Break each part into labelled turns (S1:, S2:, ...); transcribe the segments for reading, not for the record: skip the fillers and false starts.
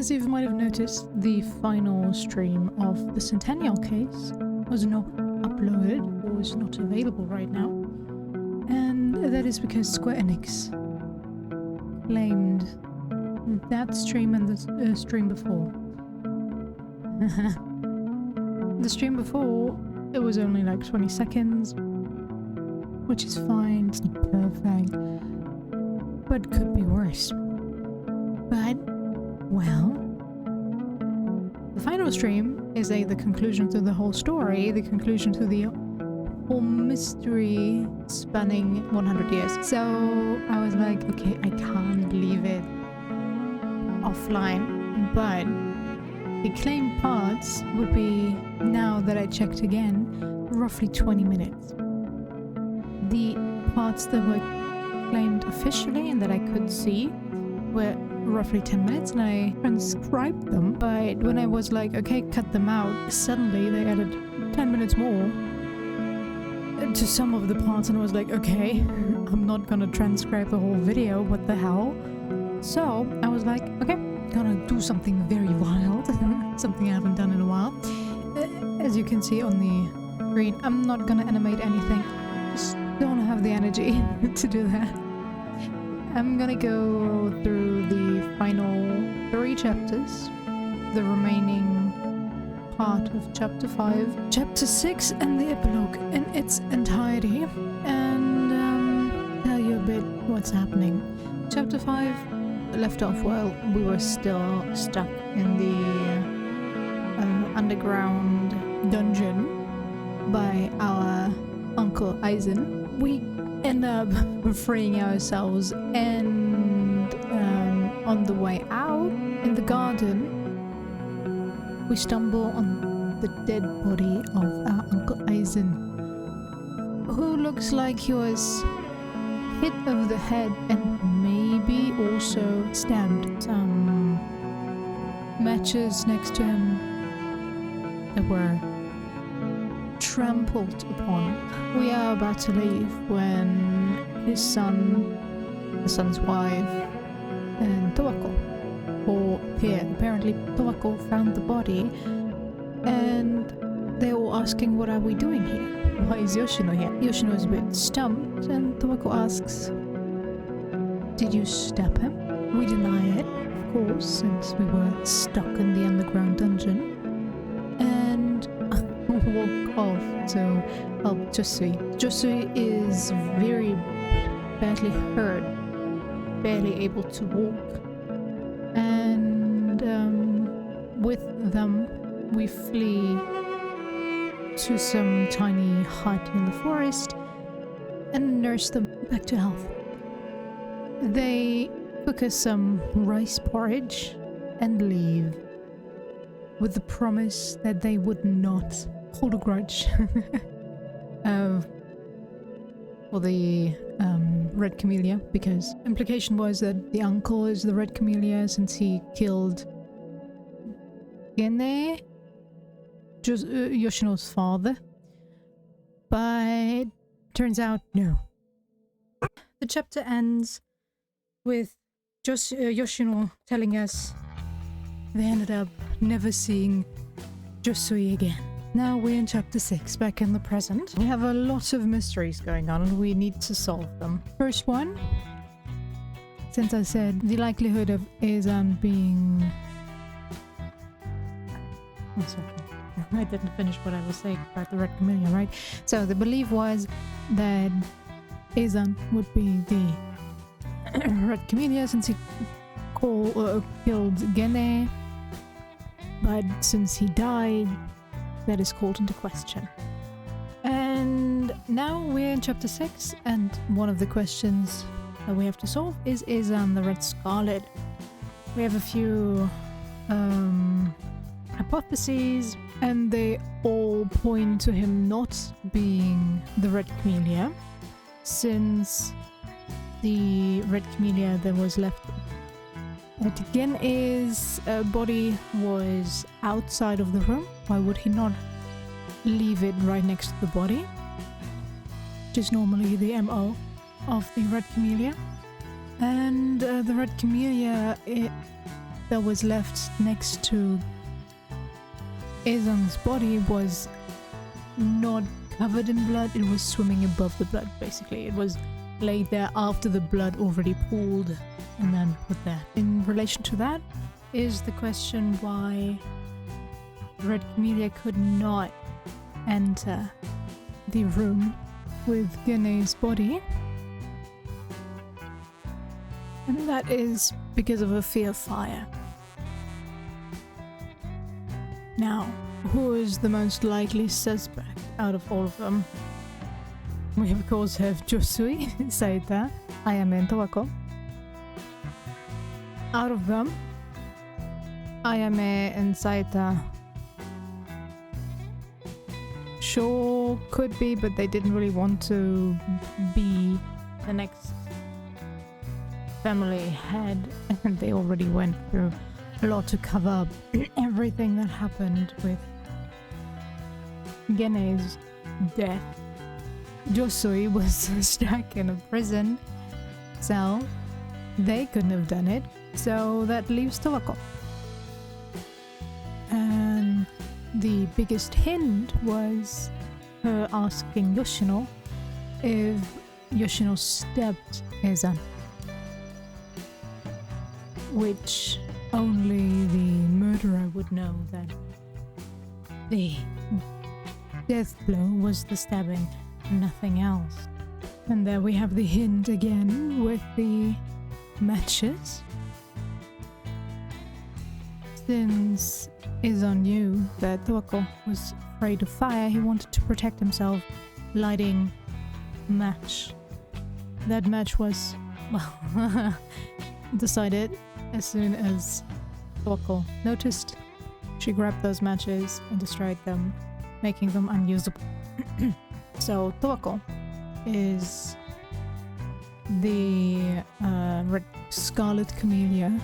S1: As you might have noticed, the final stream of the Centennial case was not uploaded or is not available right now. And that is because Square Enix claimed that stream and the stream before. The stream before, it was only like 20 seconds, which is fine, it's not perfect, but could be worse. But, well, the final stream is the conclusion to the whole story, the conclusion to the whole mystery spanning 100 years. So I was like, okay, I can't leave it offline, but the claimed parts would be, now that I checked again, roughly 20 minutes. The parts that were claimed officially and that I could see were roughly 10 minutes, and I transcribed them, but when I was like, okay, cut them out, suddenly they added 10 minutes more to some of the parts, and I was like, okay, I'm not gonna transcribe the whole video, what the hell? So I was like, okay, gonna do something very wild, something I haven't done in a while. As you can see on the screen, I'm not gonna animate anything, just don't have the energy to do that. I'm gonna go through the final 3 chapters, the remaining part of chapter 5, chapter 6 and the epilogue in its entirety, and tell you a bit what's happening. Chapter 5 left off while we were still stuck in the underground dungeon by our Uncle Eisen. We end up freeing ourselves, and on the way out in the garden we stumble on the dead body of our Uncle Eisen, who looks like he was hit over the head and maybe also stabbed. Some matches next to him that were trampled upon. We are about to leave when his son, the son's wife, and Towako all appeared. Apparently Towako found the body, and they're all asking, what are we doing here? Why is Yoshino here? Yoshino is a bit stumped, and Towako asks, did you stab him? We deny it, of course, since we were stuck in the underground dungeon, and walk off to help Josui. Josui is very badly hurt, barely able to walk, and with them we flee to some tiny hut in the forest and nurse them back to health. They cook us some rice porridge and leave, with the promise that they would not hold a grudge for the Red Camellia, because implication was that the uncle is the Red Camellia since he killed Gene, Yoshino's father, but turns out no. The chapter ends with Yoshino telling us they ended up never seeing Josui again. Now we're in chapter 6, back in the present. We have a lot of mysteries going on and we need to solve them. First one, since I said the likelihood of Eizan being... One second. I didn't finish what I was saying about the Red Camellia, right? So the belief was that Eizan would be the Red Camellia since he killed Gene, but since he died, that is called into question. And now we're in chapter 6, and one of the questions that we have to solve is Eizan the Red Scarlet. We have a few hypotheses, and they all point to him not being the Red Camellia, since the Red Camellia that was left at Gene's body was outside of the room. Why would he not leave it right next to the body? Which is normally the MO of the Red Camellia. And the Red Camellia that was left next to Ezan's body was not covered in blood, it was swimming above the blood, basically. It was laid there after the blood already pooled and then put there. In relation to that is the question why Red Camellia could not enter the room with Gane's body. And that is because of a fear of fire. Now, who is the most likely suspect out of all of them? We of course have Josui, Saita, Ayame and Towako. Out of them, Ayame and Saita sure could be, but they didn't really want to be the next family head, and they already went through a lot to cover up everything that happened with Gene's death. Josui was stuck in a prison cell. They couldn't have done it, so that leaves Towako. And the biggest hint was her asking Yoshino if Yoshino stabbed Ezan, which only the murderer would know that the death blow was the stabbing, nothing else. And there we have the hint again with the matches. Since Ezan knew that Towako was afraid of fire, he wanted to protect himself, lighting a match. That match was, well, decided as soon as Towako noticed. She grabbed those matches and destroyed them, making them unusable. So Towako is the red scarlet camellia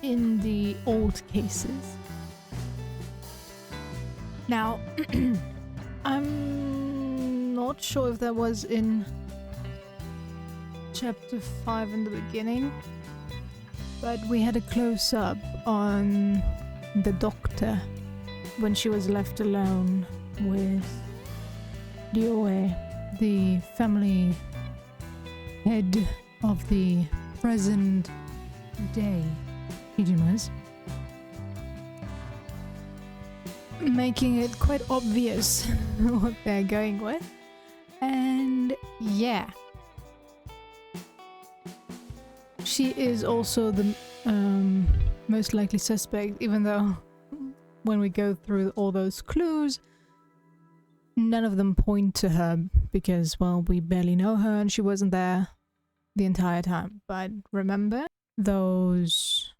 S1: in the old cases. Now, I'm not sure if that was in chapter 5 in the beginning, but we had a close-up on the doctor when she was left alone with Ryoe, the family head of the present day Hijimas, making it quite obvious what they're going with. And yeah, she is also the most likely suspect, even though when we go through all those clues, none of them point to her because, well, we barely know her and she wasn't there the entire time. But remember those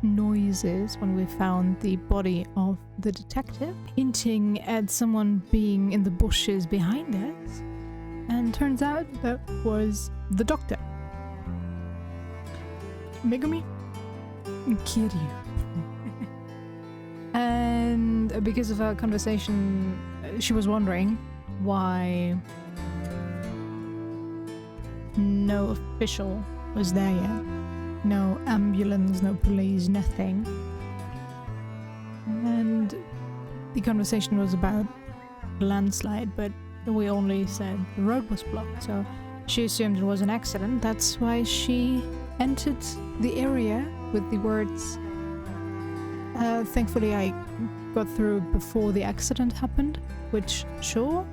S1: noises when we found the body of the detective, hinting at someone being in the bushes behind us? And turns out that was the doctor. Megumi Kiryu. And because of our conversation, she was wondering why no official was there yet. No ambulance, no police, nothing. And the conversation was about the landslide, but we only said the road was blocked, so she assumed it was an accident. That's why she entered the area with the words, thankfully I got through before the accident happened, which, sure.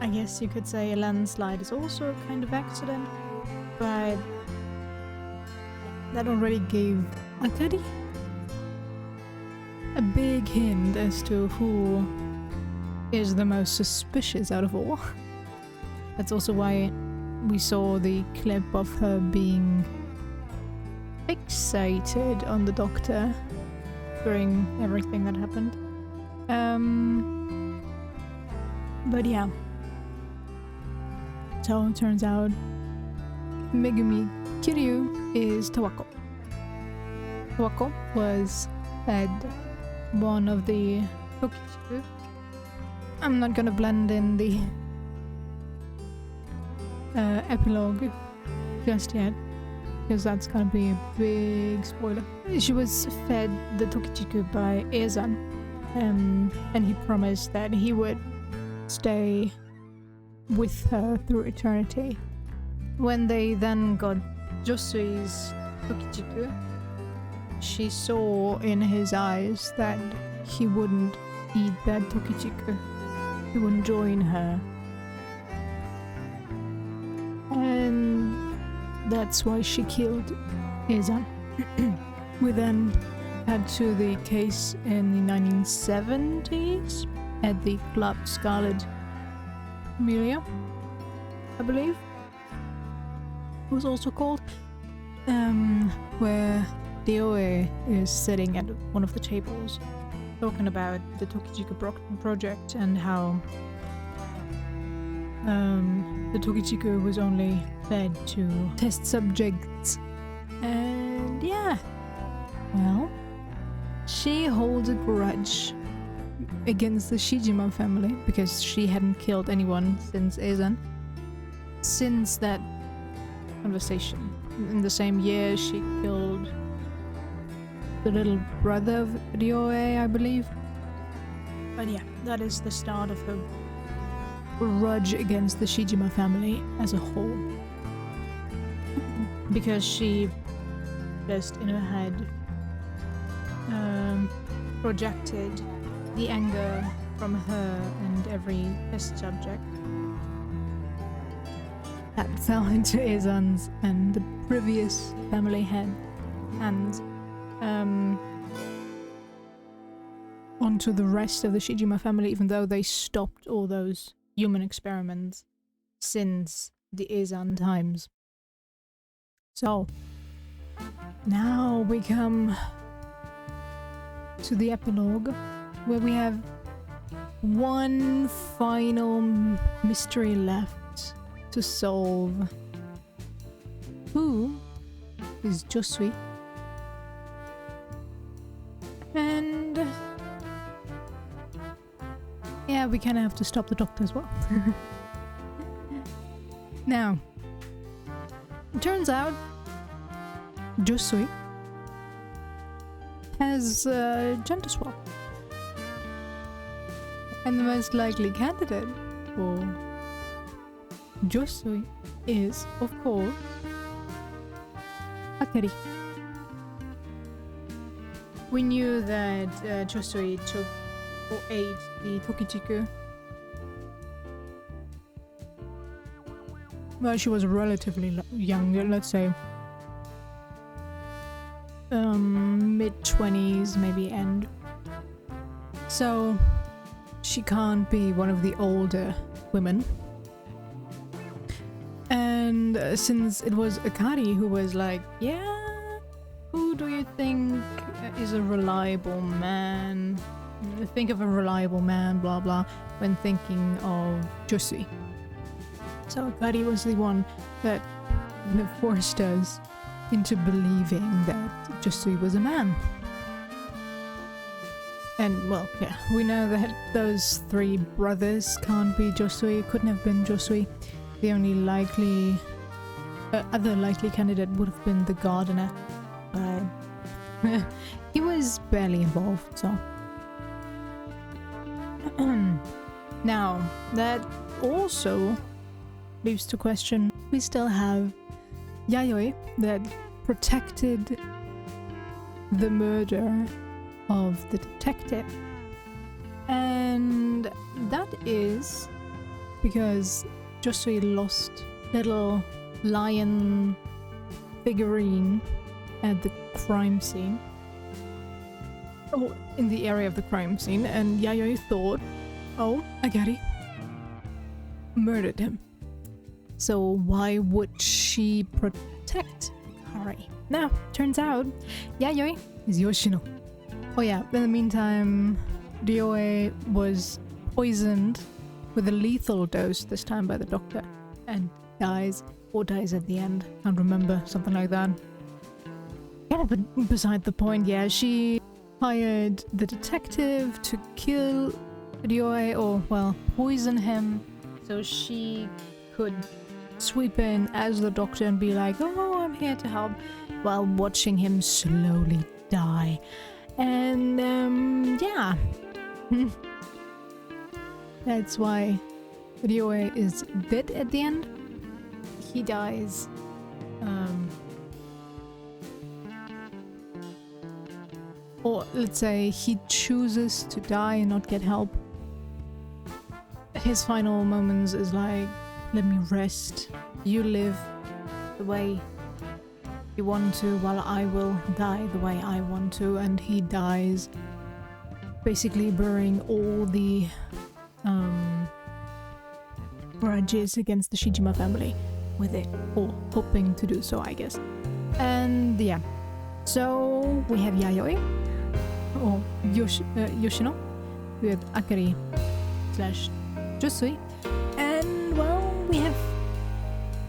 S1: I guess you could say a landslide is also a kind of accident, but that already gave Akari a big hint as to who is the most suspicious out of all. That's also why we saw the clip of her being fixated on the doctor during everything that happened. But yeah. So it turns out Megumi Kiryu is Towako. Towako was at one of the Tokitsu. I'm not gonna blend in the epilogue just yet, because that's gonna be a big spoiler. She was fed the Tokichiku by Eizan, and he promised that he would stay with her through eternity. When they then got Josui's Tokichiku, she saw in his eyes that he wouldn't eat that Tokichiku. He wouldn't join her. And that's why she killed Eizan. We then had to the case in the 1970s at the Club Scarlet Amelia, I believe it was also called, where Dioe is sitting at one of the tables talking about the Tokichiku project and how the Tokichiku was only fed to test subjects. And yeah, well, she holds a grudge against the Shijima family because she hadn't killed anyone since Eizan. Since that conversation. In the same year, she killed the little brother of Ryoe, I believe. But yeah, that is the start of her grudge against the Shijima family as a whole. Because she just in her head projected the anger from her and every test subject that fell into Eizan's and the previous family head, and onto the rest of the Shijima family, even though they stopped all those human experiments since the Eizan times. So, now we come to the epilogue, where we have one final mystery left to solve. Who is Josui? And yeah, we kind of have to stop the doctor as well. Now, it turns out Josui has gender swap, and the most likely candidate for Josui is, of course, Akari. We knew that Josui took or ate the Tokichiku. Well, she was relatively young, let's say mid-20s, maybe end. So she can't be one of the older women. And since it was Akari who was like, yeah, who do you think is a reliable man? Think of a reliable man, blah blah, when thinking of Josui. So Akari was the one that forced us into believing that Josui was a man. And well, yeah, we know that those three brothers can't be Josui, couldn't have been Josui. The only likely, other likely candidate would have been the gardener. He was barely involved, so. Now, that also leaves to question, we still have Yayoi that protected the murder of the detective. And that is because Josui lost little lion figurine at the crime scene. Oh, in the area of the crime scene, and Yayoi thought, oh, Akari murdered him. So why would she protect Akari? Now, turns out, Yayoi is Yoshino. Oh yeah, in the meantime, Ryoe was poisoned with a lethal dose, this time by the doctor, and dies, or dies at the end, can't remember, something like that. Kind of beside the point, yeah, she hired the detective to kill Ryoe, or well, poison him, so she could sweep in as the doctor and be like, oh, I'm here to help, while watching him slowly die. And yeah. That's why Ryoe is dead at the end. He dies. Or let's say he chooses to die and not get help. His final moments is like, let me rest. You live the way you want to, while I will die the way I want to. And he dies basically burying all the grudges against the Shijima family with it, or hoping to do so, I guess. And yeah, so we have Yayoi, or Yoshino, we have Akari / Jusui, and well, we have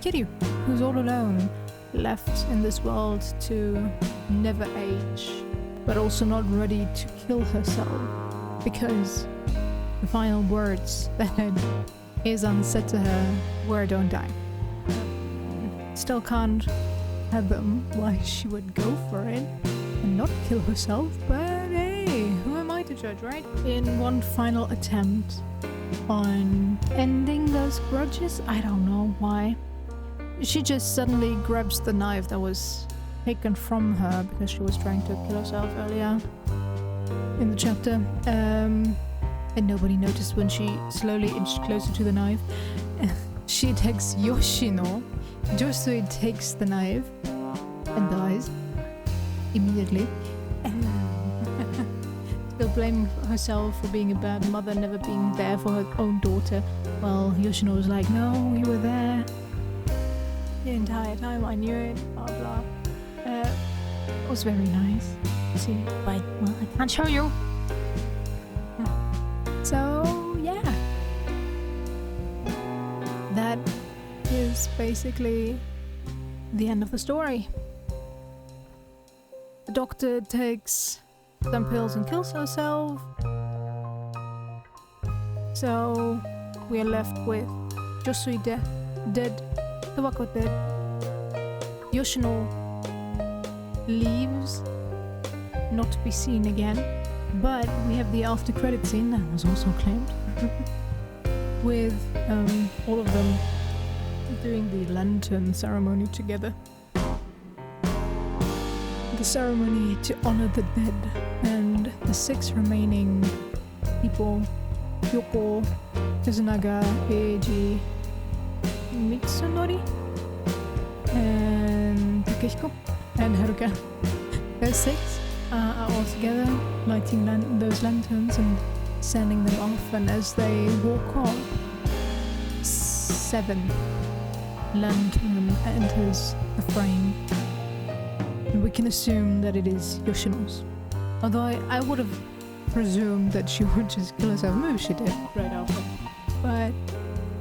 S1: Kiryu, who's all alone, left in this world to never age, but also not ready to kill herself, because the final words that Eizan said to her were, don't die. Still can't fathom why she would go for it and not kill herself, but hey, who am I to judge, right? In one final attempt on ending those grudges, I don't know why, she just suddenly grabs the knife that was taken from her because she was trying to kill herself earlier in the chapter, and nobody noticed when she slowly inched closer to the knife. She attacks Yoshino. Josui takes the knife and dies immediately. Still blaming herself for being a bad mother, never being there for her own daughter. Well, Yoshino was like, no, you were there the entire time, I knew it, blah blah. It was very nice. See, but well, I can't show you. So yeah, that is basically the end of the story. The doctor takes some pills and kills herself. So we are left with Josui dead, Tawako dead, Yoshino leaves, not to be seen again. But we have the after credit scene that was also claimed with all of them doing the lantern ceremony together. The ceremony to honor the dead, and the 6 remaining people, Yoko, Kazunaga, Eiji, Mitsunori, and Takehiko, and Haruka. Those 6 are all together, lighting those lanterns and sending them off, and as they walk off, 7 lantern enters the frame, and we can assume that it is Yoshino's. Although I would have presumed that she would just kill herself. Maybe she did right after. But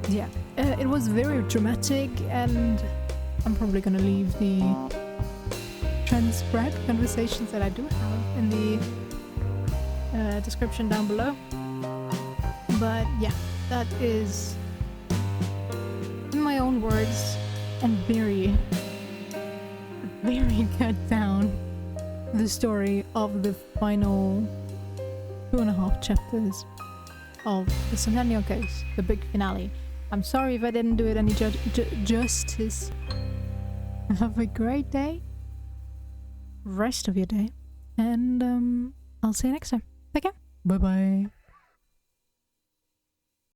S1: yeah, it was very dramatic, and I'm probably gonna leave the transcript conversations that I do have in the description down below. But yeah, that is, in my own words, and very cut down, the story of the final 2.5 chapters of the Centennial case, the big finale. I'm sorry if I didn't do it any justice. Have a great day, rest of your day, and I'll see you next time. Take care. Bye bye.